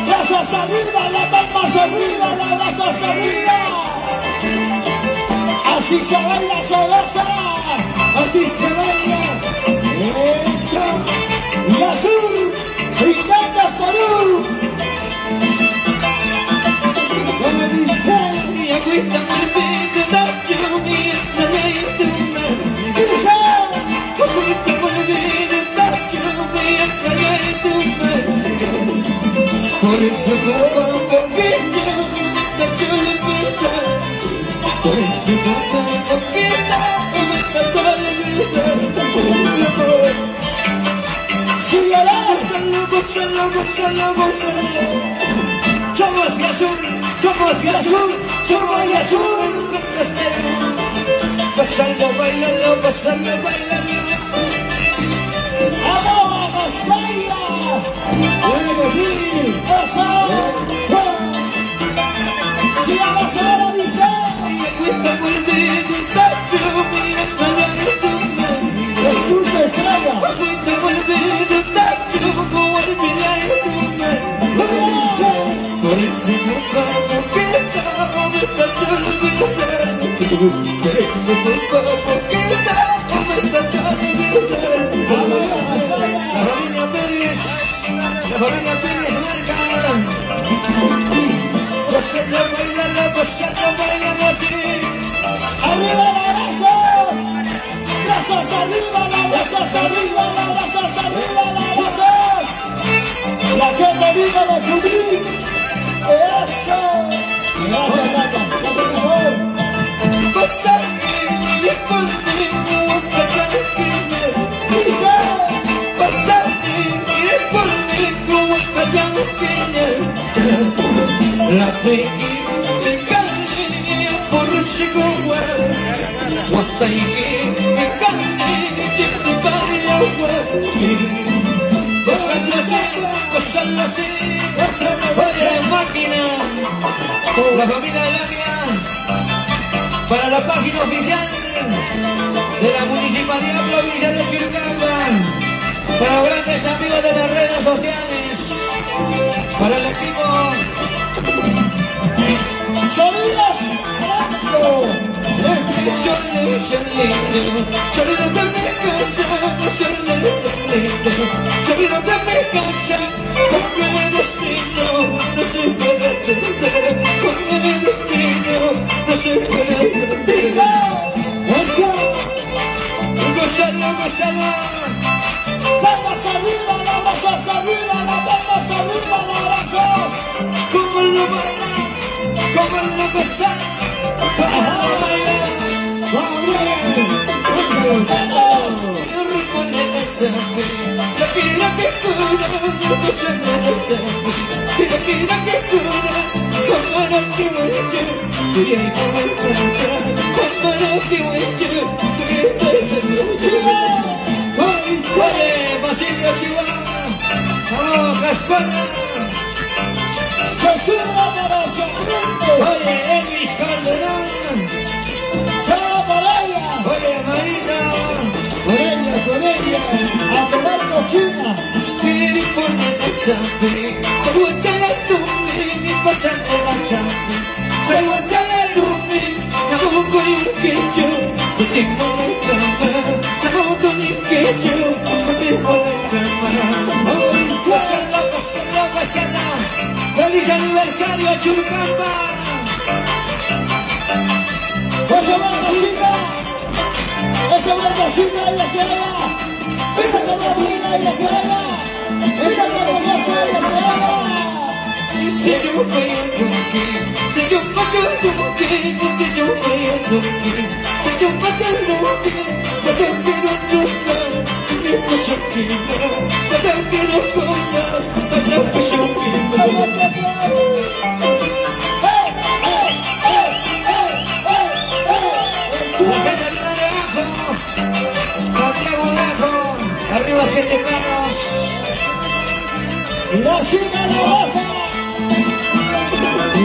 Brazos arriba, las palmas arriba, los brazos arriba. Así se baila, se goza. Así se baila. Y azul, brindando salud. Y agüita muy bien, tacho, mi estrella tu madre. Agüita muy bien, tacho, mi estrella tu madre. Por eso poco a poquito, me estás olvidando. Por eso poco a poquito, me estás olvidando. Síguela. Gózalo, gózalo, gózalo. Somos y azul, somos y azul, somos y azul. Gózalo, bailalo, gózalo, bailalo. ¡Vamos, baila! ¡Bueno, sí! ¡Eso! ¡Sigamos ahora, dice! Y agüita volviendo, tacho, mi estrella tu madre. ¡Escucha, estrella! Agüita volviendo, tacho, volverá tu madre. Por eso poco a poquito, me estás olvidando. Por eso poco a poquito, me estás olvidando. La familia Pérez marca. Gózalo, bailalo así. ¡Arriba los brazos! ¡Brazos arriba, los brazos arriba, los brazos arriba, los brazos! La gente viva de cubrir. ¡Eso! ¡Gracias, Rata! ¡Gracias, mejor! Pásame conmigo, ¡Dice! pásame conmigo, la pequeña carne por Chihuahua, Guataí, carne, Chihuahua. Gózalo así, oye máquina, la familia Elamia, para la página oficial de la Municipalidad Provincial de Chiricahua, para los grandes amigos de las redes sociales, para el equipo ¡Sonidos Franco! Sonido de mi casa, sonido de mi casa, con el destino no se puede perder, con el destino no se puede perder. Gózalo, gózalo. ¡Palmas arriba, los brazos arriba, las palmas arriba, los brazos! ¿Cómo lo bailas? ¿Cómo lo gozas? ¿Cómo lo bailas? ¡Vamos! El ritmo de esa la quiero que cura, no se me desea. La quiero que cura, como no te voy a echar. Y ahí como el cantar, como no te voy a echar. Oye, Basilio Chihuahua, oh, Gaspara. ¡Se sube amoroso frente! Oye, Elvis Calderón. ¡Vamos, Morella! Oye, Marita. Morella, a tomar cocina. Quiere poner esa fe, se vuelve a dormir, mi pasa de la sangre. Se vuelve a dormir, no voy a quecho, no tengo la cama, no tengo ni quecho, no tengo la cama. Gózalo, gózalo, gózalo. ¡Feliz aniversario a Churcamba! ¡Esa barcocita! ¡Esa barcocita y la que haga! ¡Esta camarina y la que haga! ¡Esta camarina y la que haga! Se yo voy a dormir, se yo voy a dormir, se yo voy a dormir, se yo voy a dormir, no te quiero tocar, me paso que no te quiero comer, no te paso que no. Arriba 7 perros. ¡La chica la goza!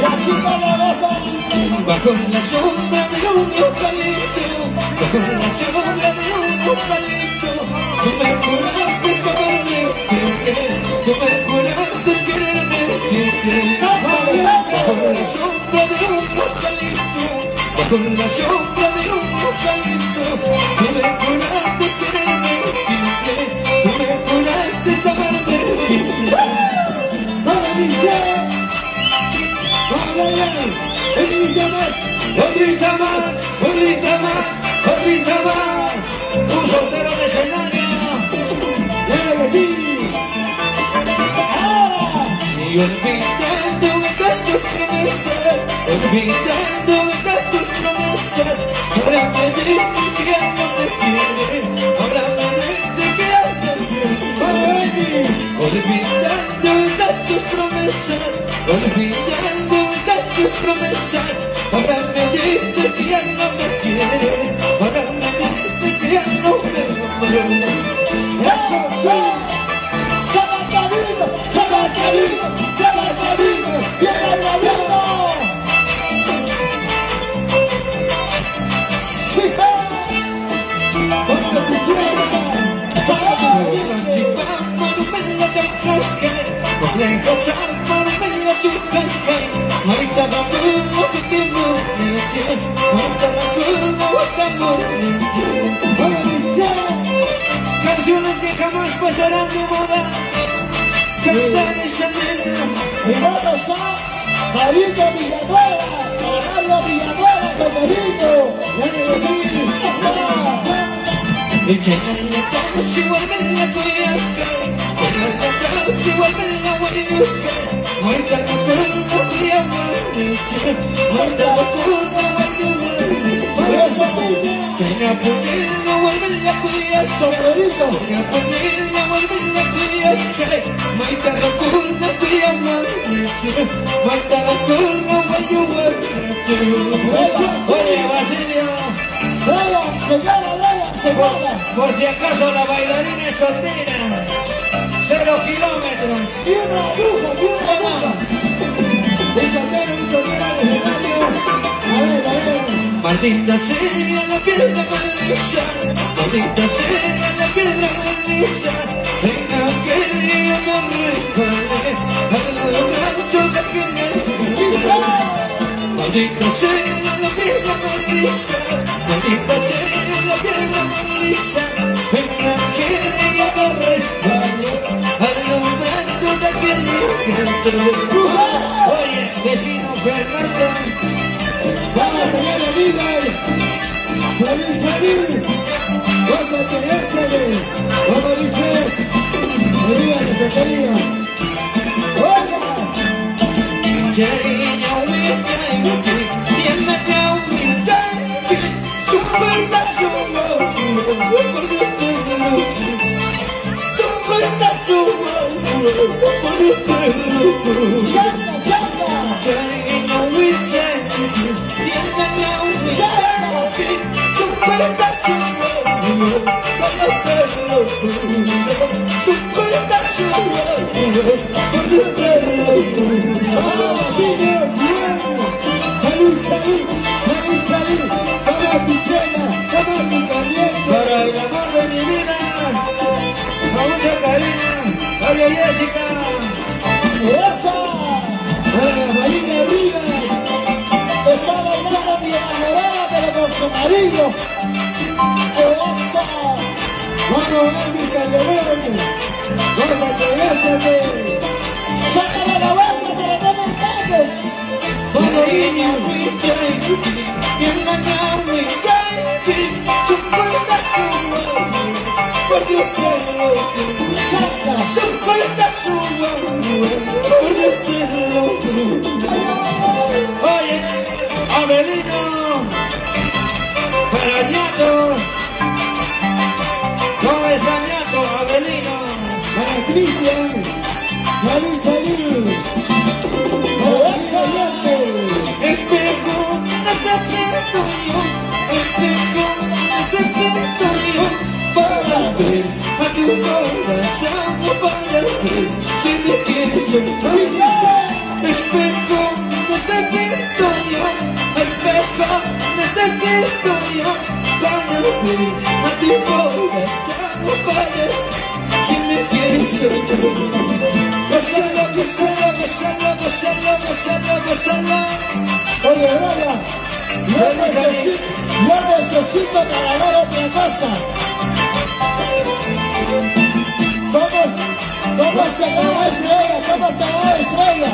¡La chica la goza. Bajo la sombra de un eucalipto, bajo la sombra de un eucalipto, tú me juraste amarme siempre, tú me juraste quererme siempre. Bajo la sombra de un eucalipto, bajo la sombra de un eucalipto, tú me juraste quererme siempre, tú me juraste amarme siempre. ¡Vamos, Michelle! ¡Vamos, ¡Otrita más! ¡Otrita más! ¡Otrita más! ¡Otrita más! ¡Un soltero de escenario! ¡Dale, sí! ¡Ahora! Y olvidándome tantas promesas, olvidándome tantas promesas, ahora me dice que ya no me quiere, ahora me dice que ya no me quiere. ¡Vamos, Baby! Olvidándome tantas promesas, olvidándome tantas promesas, ahora me dice que ya no me quiere, ahora me dice que ya no me quiere. ¡Eso sí! ¡Se va el camino! ¡Se va el camino! ¡Se va el camino! ¡Viene el gobierno! ¡Sí! ¡Ponte tu tierra! ¡Se va el camino! Canciones que jamás pasarán de moda, cantar esa nena. Y vamos a Marito Villanueva, Mario Villanueva con Marito. ¡Dale, Betín! ¡Eso! Si vuelve la cuiasca, si vuelve la huellusca, muerta con la huellusca, muerta con la huellusca. Tenga ponela, vuelve la cuiasca, Sombrerito. tenga ponela, vuelve la cuiasca, muerta con la huellusca, muerta con la huellusca. Oye, Basilio. Brian, señora, Brian, señora. Por si acaso la bailarina es soltera, 0 kilómetros. Y una bruja, y una bruja. Un soltero de escenario. A ver. Maldita sea la piedra maldiza, maldita sea la piedra maldiza, venga que día me resbalé al rancho de aquella. Maldita sea la piedra maldiza, maldita sea la piedra maldiza, venga que día me resbalé al rancho de aquella. Oye, vecino Fernando, Vamos a tener el líder. Feliz, feliz. Vamos a tener. Vamos a decir. Olvida que se quería. Oiga. Chanta, chanta. Para el amor de mi vida, con mucho cariño, María Jessica. ¡Esa! Marina Rivas está bailando mi enamorada, pero con su marido. ¡Esa! Vamos, Andy Calderón. Vamos a quedarte. Sácame la boca, pero no me engañes. Vamos, niña. Por Dios te lo Chanta. Oye, Abelino, para Ñato, ¿dónde está Ñato, Abelino? Para Cristian. Salud, salud. ¡Excelente! Espejo, necesito yo, espejo, necesito yo, para ver a tu corazón, para ver si me quieres. ¡Dice! Espejo, necesito necesito yo para mí, a ti corazón para si me quieres solo. Gózalo, gózalo, gózalo, gózalo, gózalo, gózalo. Oye, Braga, yo necesito para ver otra cosa. ¿Cómo se va Estrella? ¿Cómo se va Estrella?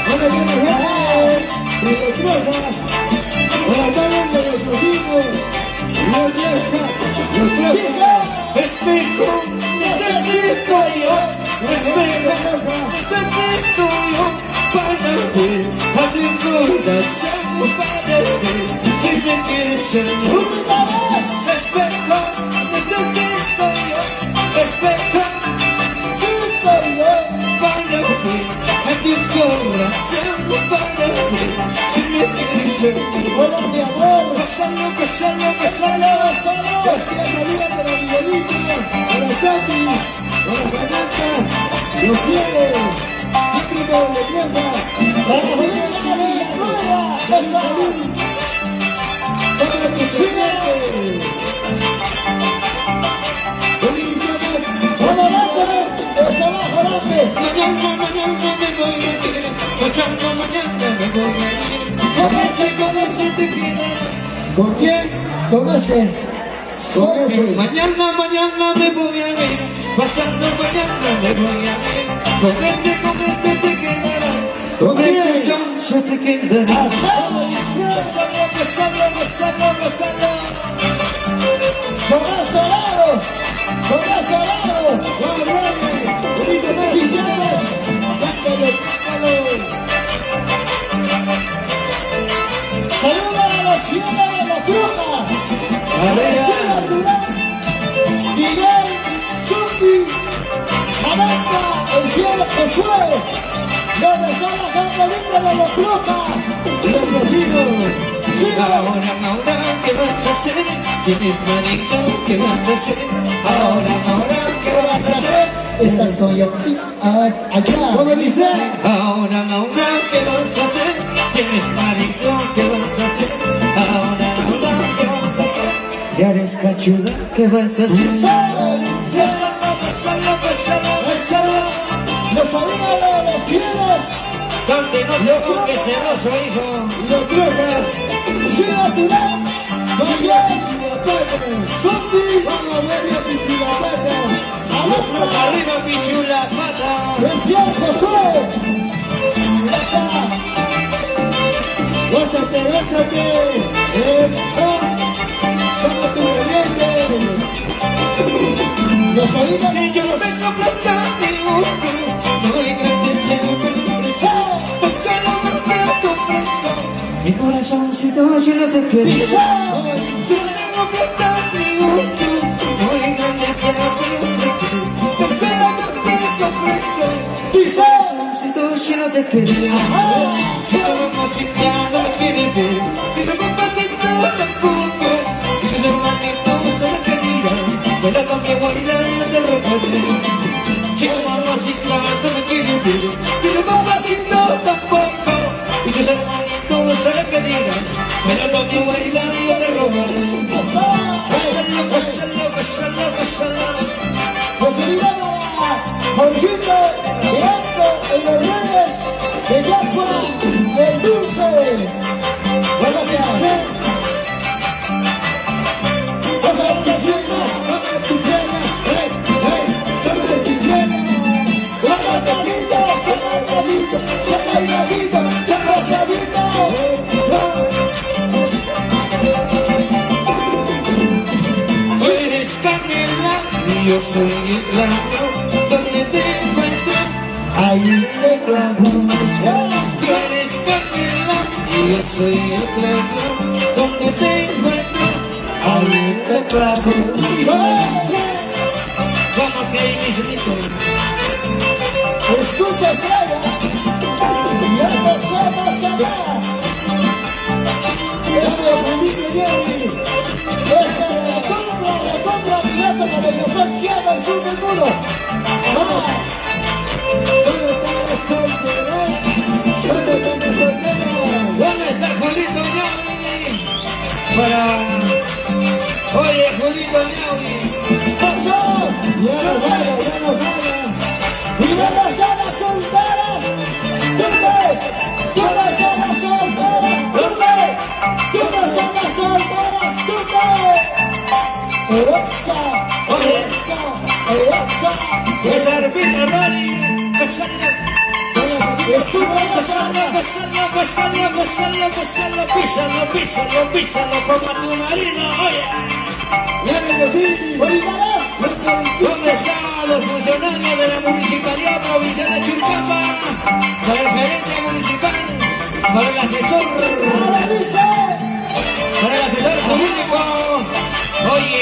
¿Dónde viene el jefe? Por acá viene nuestro hijo, no llega, Espejo, necesito yo, espejo, necesito yo para ver a tu corazón para ver si me quieres solo. Espejo, necesito yo, espejo, necesito yo para ver a tu corazón para ver si me quieres solo. Hola, mi amor. Gózalo, gózalo, gózalo, gózalo. Saluda para Miguelito, para Santi, para Fernanda, los quiere. Típico de tierra. Para Javier Villanueva, esa salud. Para tu siguiente. Mañana me voy a ir, pasando mañana me voy a ir. Con ese te quedarás. ¿Con quién? Con ese. Con ese. Mañana me voy a ir, pasando mañana me voy a ir. Con este te quedarás. Con este son se te quedarás. Gózalo, gózalo, gózalo, gózalo. Con ese lado. Con ese lado. Bonito más. Saluda a los fieles de la Bruja. García Durán, Miguel, Zumbi, Maranta, el fiel Josué, donde son la gente libre de los Brujas, los vecinos. Ahora, ¿qué vas a hacer? ¿Tienes marido? ¿Qué vas a hacer? Ahora, ¿qué vas a hacer? Esta soy así, allá. ¿Cómo dice? Ahora, ¿qué vas a hacer? ¿Tienes marido? ¿Qué vas a hacer? Ahora, ¿qué vas a hacer? ¿Ya eres cachuda? ¿Qué vas a hacer? Gózalo. Los saludos de los fieles. Donde no tengo que celoso, hijo. Los Brujas, Ciudad Durán, Miguel, Zumbi, vamos a ver a Pichulapata, Arriba, Pichulapata. el fiel Josué. Gózate, toma tu bebiente. Los oídos Y yo no vengo a plantar mi gusto, no hay grandes siempre. Solo me siento fresco, mi corazoncito yo no te quería. Solo vengo a plantar mi gusto, no hay grandes siempre. Solo me siento fresco, mi corazoncito yo no te quería. Si no vamos a ya no me quieren ver, y no me pasito tampoco. Y tus hermanitos solo te dirán, baila con mi abuela y no te romperé. Si no vamos a no me quieren ver, y no me pasito tampoco. Y tus hermanitos solo te dirán, baila con mi abuela y no te robaré. Gózalo, gózalo, gózalo, gózalo. Posibilidad para Jorgito, Leandro, en los redes, de Yacua, el dulce. Buenas tardes. Vamos a suena, toma tu piedra, toma tu piedra. Vamos a pinta, sacaidito, sacaidito, sacaidito. Tú eres Canela y yo soy el clavo, donde te encuentro, Ahí te clavo. tú eres Canela y yo soy el clavo, donde te encuentro, Ahí te clavo. como que hay mis amigos. Escucha, Estrella, ya no somos allá. Este Felipe Jerry, recontra, amigazo, como yo soy ciego al sur del mundo. Vamos. ¿Dónde está el soltero? ¿Dónde está el soltero? ¿Dónde está Julito Ñami? Para pasó. Ya no gana. Y vamos a las solteras. ¿Dónde? ¿Dónde son las solteras? ¿Dónde? ¿Dónde son las solteras? ¿Dónde? ¡Esa! Esa arpita, Rani, pasala, písalo como a tu marino, oye. ¿Dónde están los funcionarios de la Municipalidad Provincial de Churcapa? Para el gerente municipal, para el asesor jurídico. Oye,